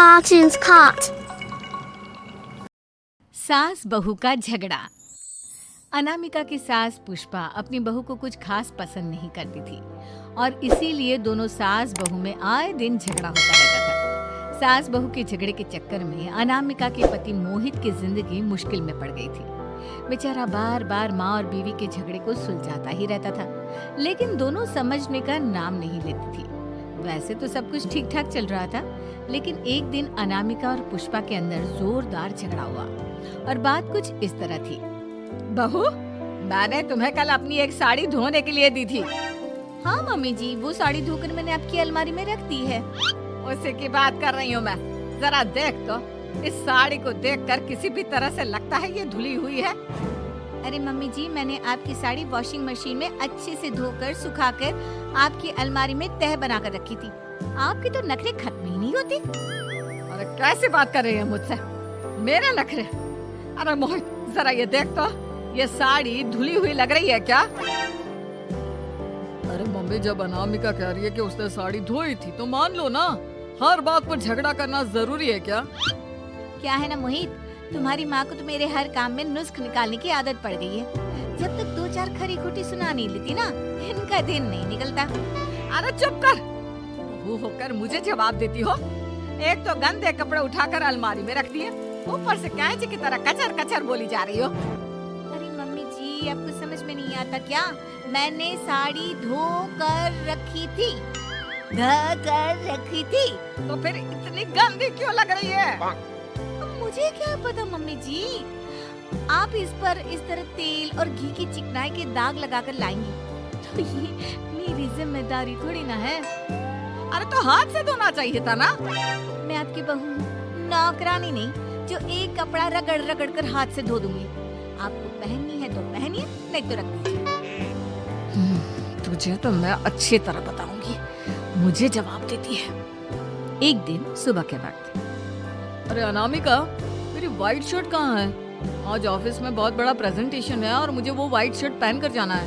Cartoons Cut. सास बहू का झगड़ा। अनामिका की सास पुष्पा अपनी बहू को कुछ खास पसंद नहीं करती थी और इसीलिए दोनों सास बहू में आए दिन झगड़ा होता रहता था। सास बहू के झगड़े के चक्कर में अनामिका के पति मोहित की जिंदगी मुश्किल में पड़ गई थी। बेचारा बार बार माँ और बीवी के झगड़े को सुलझाता ही रहता था, लेकिन दोनों समझने का नाम नहीं लेती थी। वैसे तो सब कुछ ठीक ठाक चल रहा था, लेकिन एक दिन अनामिका और पुष्पा के अंदर जोरदार झगड़ा हुआ और बात कुछ इस तरह थी। बहू, मैंने तुम्हें कल अपनी एक साड़ी धोने के लिए दी थी। हाँ मम्मी जी, वो साड़ी धोकर मैंने आपकी अलमारी में रख दी है। उसी की बात कर रही हूँ मैं। जरा देख तो, इस साड़ी को देखकर किसी भी तरह से लगता है ये धुली हुई है। अरे मम्मी जी, मैंने आपकी साड़ी वॉशिंग मशीन में अच्छे से धोकर सुखाकर आपकी अलमारी में तह बनाकर रखी थी। आपके तो नखरे खत्म ही नहीं होते। अरे कैसे बात कर रही है मुझसे? मेरे नखरे? अरे मोहित, जरा ये देख तो, ये साड़ी धुली हुई लग रही है क्या? अरे मम्मी, जब अनामिका कह रही है कि उसने साड़ी धोई थी तो मान लो ना। हर बात पर झगड़ा करना जरूरी है क्या? क्या है ना मोहित, तुम्हारी माँ को तो मेरे हर काम में नुस्ख निकालने की आदत पड़ गई है। जब तक दो चार खरी खोटी सुना नहीं लेती ना, इनका दिन नहीं निकलता। अरे चुप कर, वो होकर मुझे जवाब देती हो। एक तो गंदे कपड़े उठाकर अलमारी में रख दिए, ऊपर से कैंची की तरह कचर कचर बोली जा रही हो। अरे मम्मी जी, आपको समझ में नहीं आता क्या? मैंने साड़ी धो कर रखी थी, तो फिर इतनी गंदी क्यों लग रही है? मुझे क्या पता मम्मी जी, आप इस पर इस तरह तेल और घी की चिकनाई के दाग लगाकर लाएंगी तो ये मेरी जिम्मेदारी थोड़ी ना है। अरे तो हाथ से धोना चाहिए था ना। मैं आपकी बहू हूँ, नौकरानी नहीं जो एक कपड़ा रगड़ रगड़ कर हाथ से धो दूंगी। आपको पहननी है तो पहनिए, नहीं तो रख दीजिए। तुझे तो मैं अच्छी तरह बताऊंगी, मुझे जवाब देती है। एक दिन सुबह के वक्त, अरे अनामिका, मेरी व्हाइट शर्ट कहाँ है? आज ऑफिस में बहुत बड़ा प्रेजेंटेशन है और मुझे वो व्हाइट शर्ट पहन कर जाना है।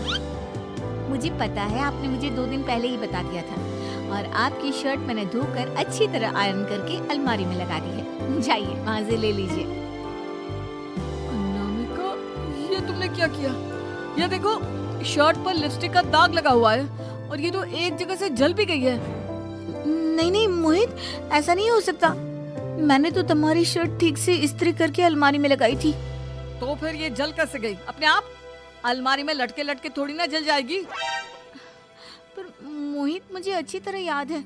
मुझे पता है, आपने मुझे 2 दिन पहले ही बता दिया था और आपकी शर्ट मैंने धोकर अच्छी तरह आयरन करके अलमारी में लगा दी है। जाइए वहाँ से ले लीजिए। अनामिका, ये तुमने क्या किया? ये देखो, शर्ट पर लिपस्टिक का दाग लगा हुआ है और ये तो एक जगह से जल भी गई है। नहीं नहीं मोहित, ऐसा नहीं हो सकता। मैंने तो तुम्हारी शर्ट ठीक से इस्त्री करके अलमारी में लगाई थी। तो फिर ये जल कैसे गई? अपने आप अलमारी में लटके लटके थोड़ी ना जल जाएगी। पर मोहित, मुझे अच्छी तरह याद है।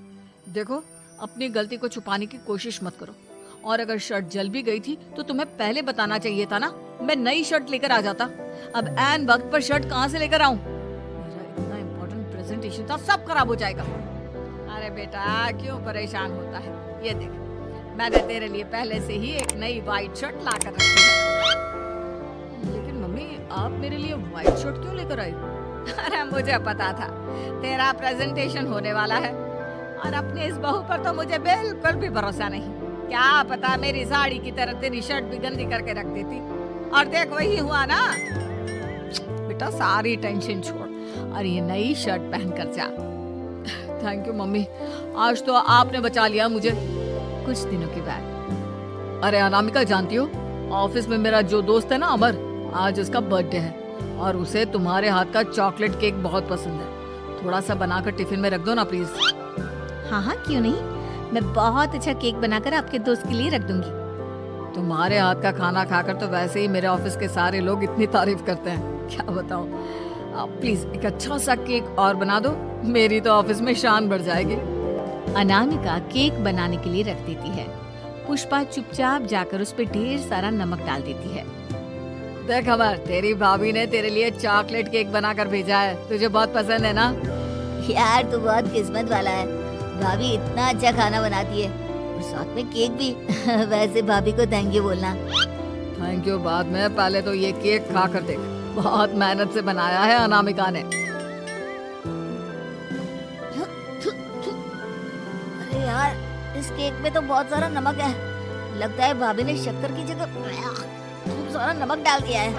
देखो, अपनी गलती को छुपाने की कोशिश मत करो। और अगर शर्ट जल भी गई थी तो तुम्हें पहले बताना चाहिए था ना। मैं नई शर्ट लेकर आ जाता। अब ऐन वक्त पर शर्ट कहाँ से लेकर आऊं? मेरा इतना इम्पोर्टेंट प्रेजेंटेशन था, सब खराब हो जाएगा। अरे बेटा, क्यों परेशान होता है? ये देख, मैंने तेरे लिए पहले से ही एक नई व्हाइट शर्ट ला कर रखी है। लेकिन मम्मी, आप मेरे लिए व्हाइट शर्ट क्यों लेकर आई? अरे मुझे पता था तेरा प्रेजेंटेशन होने वाला है और अपनी इस बहू पर तो मुझे बिल्कुल भी भरोसा नहीं। क्या पता मेरी साड़ी की तरह तेरी शर्ट भी गंदी करके रख देती। और देख, वही हुआ ना। बेटा, सारी टेंशन छोड़ और ये नई शर्ट पहन कर जा। थैंक यू मम्मी, आज तो आपने बचा लिया मुझे। कुछ दिनों के बाद, अरे अनामिका, जानती हो, ऑफिस में मेरा जो दोस्त है ना अमर, आज उसका बर्थडे है और उसे तुम्हारे हाथ का चॉकलेट केक बहुत पसंद है। थोड़ा सा बनाकर टिफिन में रख दो ना प्लीज। हाँ हाँ, क्यों नहीं, मैं बहुत अच्छा केक बनाकर आपके दोस्त के लिए रख दूंगी। तुम्हारे हाथ का खाना खाकर तो वैसे ही मेरे ऑफिस के सारे लोग इतनी तारीफ करते हैं, क्या बताऊं। प्लीज एक अच्छा सा केक और बना दो, मेरी तो ऑफिस में शान बढ़ जाएगी। अनामिका केक बनाने के लिए रख देती है। पुष्पा चुपचाप जाकर उस पे ढेर सारा नमक डाल देती है। देख अमर, तेरी भाभी ने तेरे लिए चॉकलेट केक बनाकर भेजा है, तुझे बहुत पसंद है ना? यार, तू बहुत किस्मत वाला है। भाभी इतना अच्छा खाना बनाती है और साथ में केक भी। वैसे भाभी को थैंक यू बोलना। थैंक यू बाद में, पहले तो ये केक खा कर देख। बहुत मेहनत से बनाया है अनामिका ने। अरे यार, इस केक में तो बहुत सारा नमक है। लगता है भाभी ने शक्कर की जगह खूब सारा नमक डाल दिया है।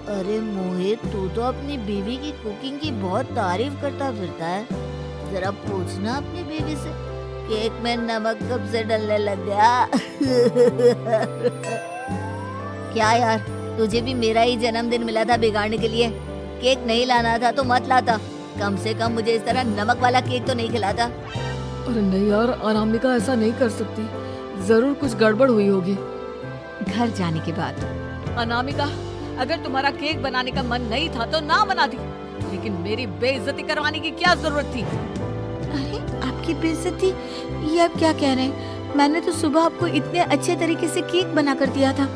अरे मोहित, तू तो अपनी बीवी की कुकिंग की बहुत तारीफ करता फिरता है। जरा पूछना अपनी बीवी से केक में नमक कब से डलने लग गया? क्या यार, तुझे भी मेरा ही जन्मदिन मिला था बिगाड़ने के लिए? केक नहीं लाना था तो मत लाता, कम से कम मुझे इस तरह नमक वाला केक तो नहीं खिलाता। अरे नहीं यार, अनामिका ऐसा नहीं कर सकती, जरूर कुछ गड़बड़ हुई होगी। घर जाने के बाद अनामिका, अगर तुम्हारा केक बनाने का मन नहीं था तो ना बनाती, लेकिन मेरी बेइज्जती करवाने की क्या जरूरत थी? अरे आपकी बेइज्जती, ये आप क्या कह रहे हैं? मैंने तो सुबह आपको इतने अच्छे तरीके से केक बना कर दिया था।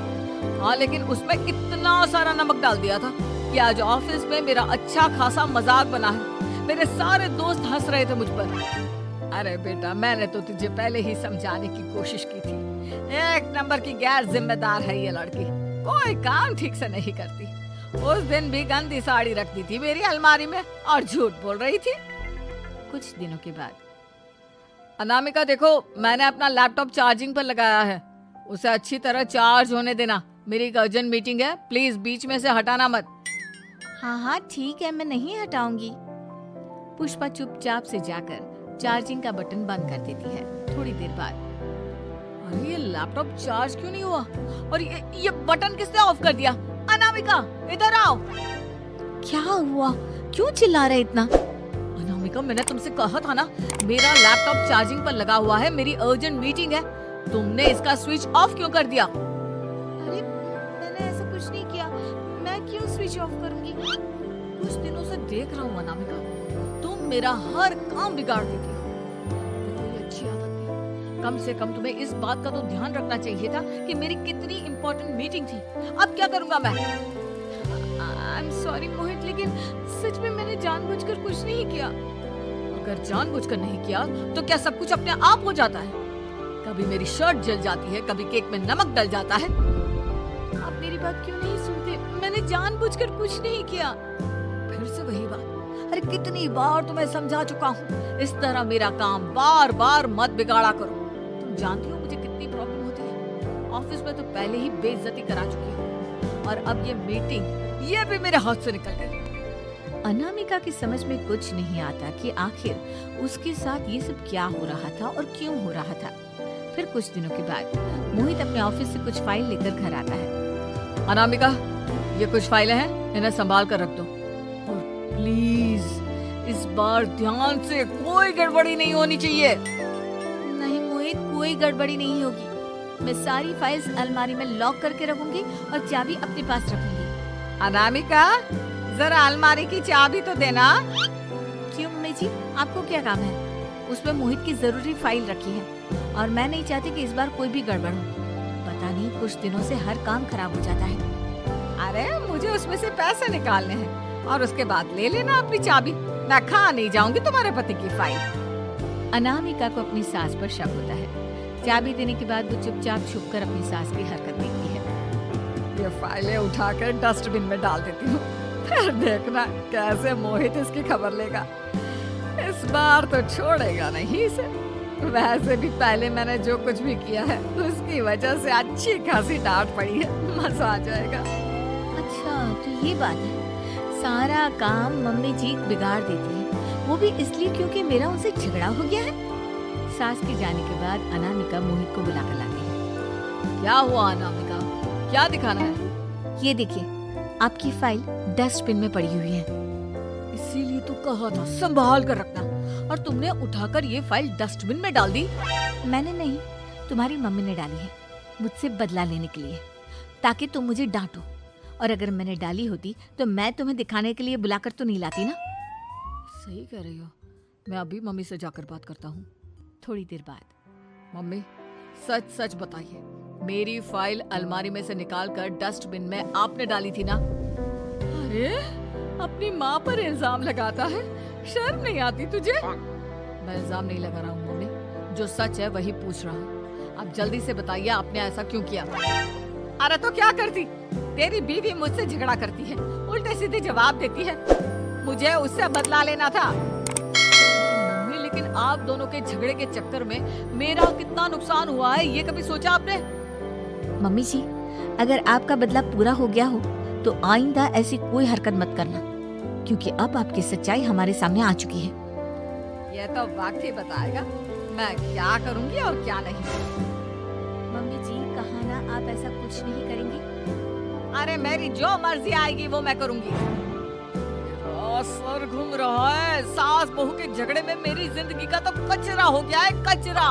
हाँ, लेकिन उसमें इतना सारा नमक डाल दिया था कि आज ऑफिस में मेरा अच्छा खासा मजाक बना है। मेरे सारे दोस्त हंस रहे थे मुझ पर। अरे बेटा, मैंने तो तुझे पहले ही समझाने की कोशिश की थी, एक नंबर की गैर जिम्मेदार है ये लड़की, कोई काम ठीक से नहीं करती। उस दिन भी गंदी साड़ी रख दी थी मेरी अलमारी में और झूठ बोल रही थी। कुछ दिनों के बाद अनामिका देखो, मैंने अपना लैपटॉप चार्जिंग पर लगाया है, उसे अच्छी तरह चार्ज होने देना। मेरी एक अर्जेंट मीटिंग है, प्लीज बीच में से हटाना मत। हाँ हाँ ठीक है, मैं नहीं हटाऊंगी। पुष्पा चुपचाप से जाकर चार्जिंग का बटन बंद कर देती है। थोड़ी देर बाद अरे ये लैपटॉप चार्ज क्यों नहीं हुआ? और ये बटन किसने ऑफ कर दिया? अनामिका इधर आओ। क्या हुआ? क्यों चिल्ला रहे इतना? अनामिका, मैंने तुमसे कहा था ना, मेरा लैपटॉप चार्जिंग पर लगा हुआ है, मेरी अर्जेंट मीटिंग है, तुमने इसका स्विच ऑफ क्यों कर दिया? अरे मैंने ऐसा कुछ नहीं किया, मैं क्यों स्विच ऑफ करूंगी? कुछ दिनों से देख रहा हूँ अनामिका, तुम मेरा हर काम बिगाड़ देती हो। ये कोई अच्छी आदत नहीं। कम से कम तुम्हें इस बात का तो ध्यान रखना चाहिए था कि मेरी कितनी इम्पोर्टेंट मीटिंग थी। अब क्या करूंगा मैं? आई एम सॉरी मोहित, लेकिन सच में मैंने जानबूझकर कुछ नहीं किया। अगर जानबूझकर नहीं किया तो क्या सब कुछ अपने आप हो जाता है? कभी मेरी शर्ट जल जाती है, कभी केक में नमक डल जाता है। आप मेरी बात क्यों नहीं सुनते? मैंने जानबूझकर कुछ नहीं किया। फिर से वही बात। अरे कितनी बार तुम्हें समझा चुका हूँ, इस तरह मेरा काम बार बार मत बिगाड़ा करो। तुम जानती हो मुझे कितनी प्रॉब्लम होती है। ऑफिस में तो पहले ही बेइज्जती करा चुकी हूँ, और अब ये मीटिंग, ये भी मेरे हाथ से निकल गई। अनामिका की समझ में कुछ नहीं आता कि आखिर उसके साथ ये सब क्या हो रहा था और क्यों हो रहा था। फिर कुछ दिनों के बाद मोहित अपने ऑफिस से कुछ फाइल लेकर घर आता है। अनामिका, ये कुछ फाइलें हैं, इन्हें संभाल कर रख दो, और प्लीज इस बार ध्यान से, कोई गड़बड़ी नहीं होनी चाहिए। नहीं मोहित, कोई गड़बड़ी नहीं होगी। मैं सारी फाइल्स अलमारी में लॉक करके रखूंगी और चाबी अपने पास रखूंगी। अनामिका, जरा अलमारी की चाबी तो देना। क्यों मम्मी जी, आपको क्या काम है? उसमें मोहित की जरूरी फाइल रखी है और मैं नहीं चाहती कि इस बार कोई भी गड़बड़ हो। पता नहीं कुछ दिनों से हर काम खराब हो जाता है। अरे मुझे उसमें से पैसे निकालने हैं और उसके बाद ले लेना अपनी चाबी। मैं खा नहीं जाऊंगी तुम्हारे पति की फाइल। अनामिका को अपनी सास पर शक होता है। चाबी देने के बाद वो चुपचाप छुपकर अपनी सास की हरकत देखती है। ये फाइलें उठाकर डस्टबिन में डाल देती हूँ, फिर देखना कैसे मोहित इसकी खबर लेगा। इस बार तो छोड़ेगा नहीं इसे। वैसे भी पहले मैंने जो कुछ भी किया है उसकी वजह से अच्छी खासी डांट पड़ी है, मजा आ जाएगा। अच्छा तो ये बात है, सारा काम मम्मी जी बिगाड़ देती है, वो भी इसलिए क्योंकि मेरा उनसे झगड़ा हो गया है। सास के जाने के बाद अनामिका मोहित को बुलाकर लाती है। क्या हुआ अनामिका, क्या दिखाना है? ये देखिए, आपकी फाइल डस्टबिन में पड़ी हुई है। इसीलिए तो कहा था संभाल कर रखना, और तुमने उठाकर ये फाइल डस्टबिन में डाल दी। मैंने नहीं, तुम्हारी मम्मी ने डाली है, मुझसे बदला लेने के लिए, ताकि तुम मुझे डांटो। और अगर मैंने डाली होती तो मैं तुम्हें दिखाने के लिए बुलाकर तो नहीं लाती ना। सही कह रही हो, मैं अभी मम्मी से जाकर बात करता हूँ। थोड़ी देर बाद मम्मी, सच सच बताइए, मेरी फाइल अलमारी में से निकालकर डस्टबिन में आपने डाली थी ना? अरे अपनी माँ पर इल्जाम लगाता है, शर्म नहीं आती तुझे? मैं इल्जाम नहीं लगा रहा हूँ मम्मी, जो सच है वही पूछ रहा हूँ। अब जल्दी से बताइए आपने ऐसा क्यों किया? अरे तो क्या करती, तेरी बीवी मुझसे झगड़ा करती है, उल्टे सीधे जवाब देती है, मुझे उससे बदला लेना था। मम्मी, लेकिन आप दोनों के झगड़े के चक्कर में मेरा कितना नुकसान हुआ है, ये कभी सोचा आपने? मम्मी जी, अगर आपका बदला पूरा हो गया हो तो आइंदा ऐसी कोई हरकत मत करना, क्योंकि अब आपकी सच्चाई हमारे सामने आ चुकी है। ये तो वक्त ही बताएगा। मैं क्या करूंगी और क्या नहीं। मम्मी जी, कहा ना आप ऐसा कुछ नहीं करेंगी। अरे मेरी जो मर्जी आएगी वो मैं करूंगी। मेरा सर घूम रहा है, सास बहू के झगड़े में मेरी जिंदगी का तो कचरा हो गया है, कचरा।